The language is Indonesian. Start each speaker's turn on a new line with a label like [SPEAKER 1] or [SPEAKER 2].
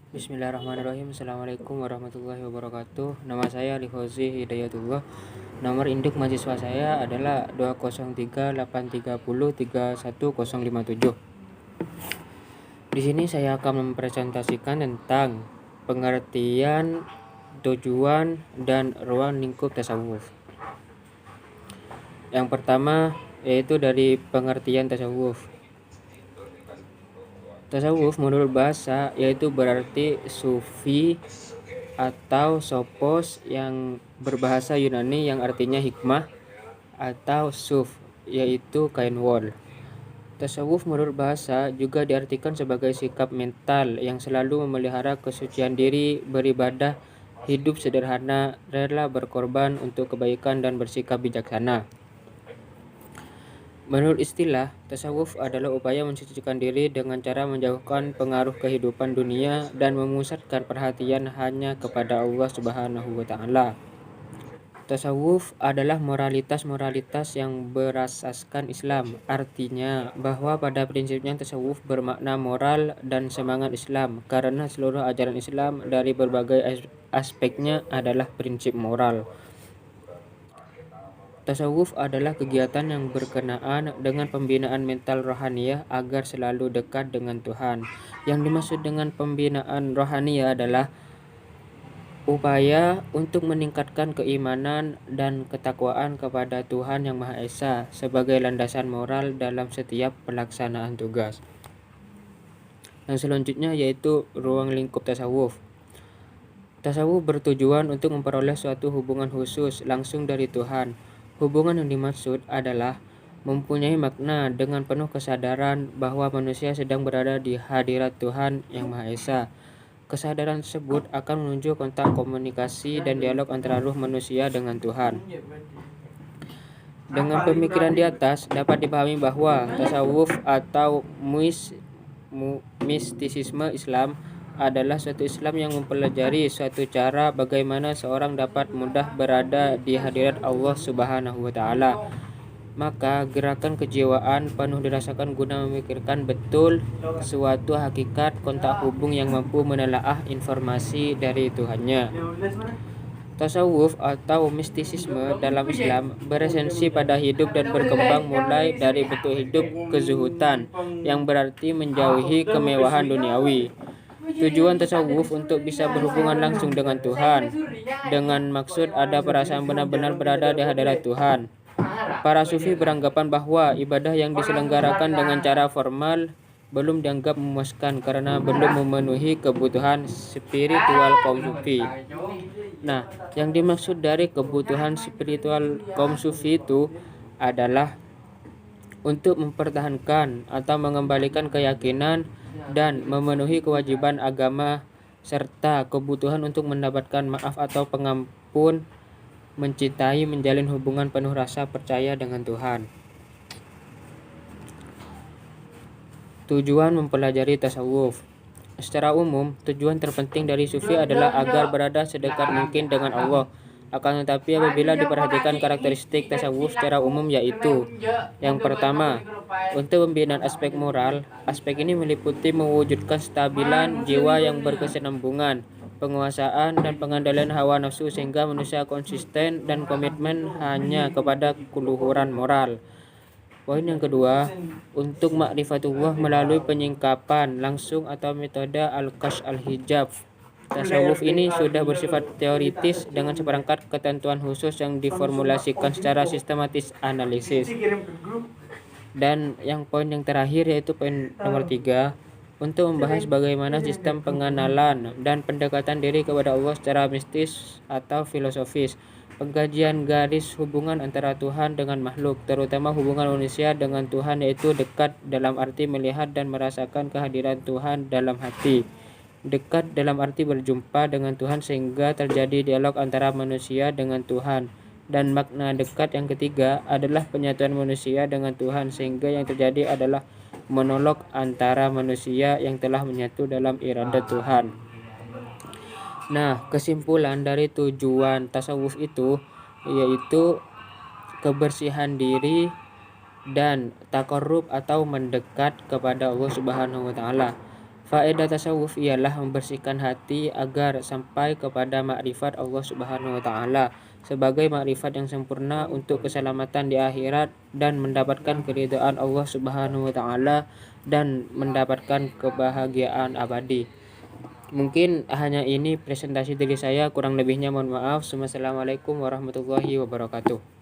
[SPEAKER 1] Bismillahirrahmanirrahim. Assalamualaikum warahmatullahi wabarakatuh. Nama saya Ali Fauzi Hidayatullah. Nomor induk mahasiswa saya adalah 20383031057. Di sini saya akan mempresentasikan tentang pengertian, tujuan, dan ruang lingkup tasawuf. Yang pertama yaitu dari pengertian tasawuf. Tasawuf menurut bahasa yaitu berarti sufi atau sopos yang berbahasa Yunani yang artinya hikmah, atau suf yaitu kain wol. Tasawuf menurut bahasa juga diartikan sebagai sikap mental yang selalu memelihara kesucian diri, beribadah, hidup sederhana, rela berkorban untuk kebaikan dan bersikap bijaksana. Menurut istilah, tasawuf adalah upaya mensucikan diri dengan cara menjauhkan pengaruh kehidupan dunia dan memusatkan perhatian hanya kepada Allah Subhanahu wa taala. Tasawuf adalah moralitas-moralitas yang berasaskan Islam. Artinya bahwa pada prinsipnya tasawuf bermakna moral dan semangat Islam karena seluruh ajaran Islam dari berbagai aspeknya adalah prinsip moral. Tasawuf adalah kegiatan yang berkenaan dengan pembinaan mental rohaniyah agar selalu dekat dengan Tuhan. Yang dimaksud dengan pembinaan rohaniyah adalah upaya untuk meningkatkan keimanan dan ketakwaan kepada Tuhan Yang Maha Esa sebagai landasan moral dalam setiap pelaksanaan tugas. Yang selanjutnya yaitu ruang lingkup tasawuf. Tasawuf bertujuan untuk memperoleh suatu hubungan khusus langsung dari Tuhan. Hubungan yang dimaksud adalah mempunyai makna dengan penuh kesadaran bahwa manusia sedang berada di hadirat Tuhan Yang Maha Esa. Kesadaran tersebut akan menuju kontak komunikasi dan dialog antara ruh manusia dengan Tuhan. Dengan pemikiran di atas dapat dipahami bahwa tasawuf atau mistisisme Islam adalah suatu Islam yang mempelajari suatu cara bagaimana seorang dapat mudah berada di hadirat Allah Subhanahu wa taala. Maka gerakan kejiwaan penuh dirasakan guna memikirkan betul suatu hakikat kontak hubung yang mampu menelaah informasi dari Tuhannya. Tasawuf atau mistisisme dalam Islam beresensi pada hidup dan berkembang mulai dari bentuk hidup kezuhudan yang berarti menjauhi kemewahan duniawi. Tujuan tasawuf untuk bisa berhubungan langsung dengan Tuhan, dengan maksud ada perasaan benar-benar berada di hadirat Tuhan. Para sufi beranggapan bahwa ibadah yang diselenggarakan dengan cara formal belum dianggap memuaskan karena belum memenuhi kebutuhan spiritual kaum sufi. Nah, yang dimaksud dari kebutuhan spiritual kaum sufi itu adalah untuk mempertahankan atau mengembalikan keyakinan dan memenuhi kewajiban agama serta kebutuhan untuk mendapatkan maaf atau pengampun, mencintai, menjalin hubungan penuh rasa percaya dengan Tuhan. Tujuan mempelajari tasawuf. Secara umum, tujuan terpenting dari sufi adalah agar berada sedekat mungkin dengan Allah. Akan tetapi apabila diperhatikan karakteristik tasawuf secara umum yaitu yang pertama, untuk pembinaan aspek moral, aspek ini meliputi mewujudkan stabilan jiwa yang berkesinambungan, penguasaan dan pengendalian hawa nafsu sehingga manusia konsisten dan komitmen hanya kepada keluhuran moral. Poin yang kedua, untuk ma'rifatullah melalui penyingkapan langsung atau metode al-kash al-hijab. Tasawuf ini sudah bersifat teoritis dengan seperangkat ketentuan khusus yang diformulasikan secara sistematis analisis. Dan yang poin yang terakhir yaitu poin nomor 3, untuk membahas bagaimana sistem pengenalan dan pendekatan diri kepada Allah secara mistis atau filosofis. Pengkajian garis hubungan antara Tuhan dengan makhluk, terutama hubungan manusia dengan Tuhan yaitu dekat dalam arti melihat dan merasakan kehadiran Tuhan dalam hati. Dekat dalam arti berjumpa dengan Tuhan sehingga terjadi dialog antara manusia dengan Tuhan. Dan makna dekat yang ketiga adalah penyatuan manusia dengan Tuhan sehingga yang terjadi adalah monolog antara manusia yang telah menyatu dalam irada Tuhan. Nah, kesimpulan dari tujuan tasawuf itu yaitu kebersihan diri dan taqarrub atau mendekat kepada Allah Subhanahu wa taala. Faedah tasawuf ialah membersihkan hati agar sampai kepada makrifat Allah Subhanahu wa taala sebagai makrifat yang sempurna untuk keselamatan di akhirat dan mendapatkan keridhaan Allah Subhanahu wa taala dan mendapatkan kebahagiaan abadi. Mungkin hanya ini presentasi dari saya, kurang lebihnya mohon maaf. Wassalamualaikum warahmatullahi wabarakatuh.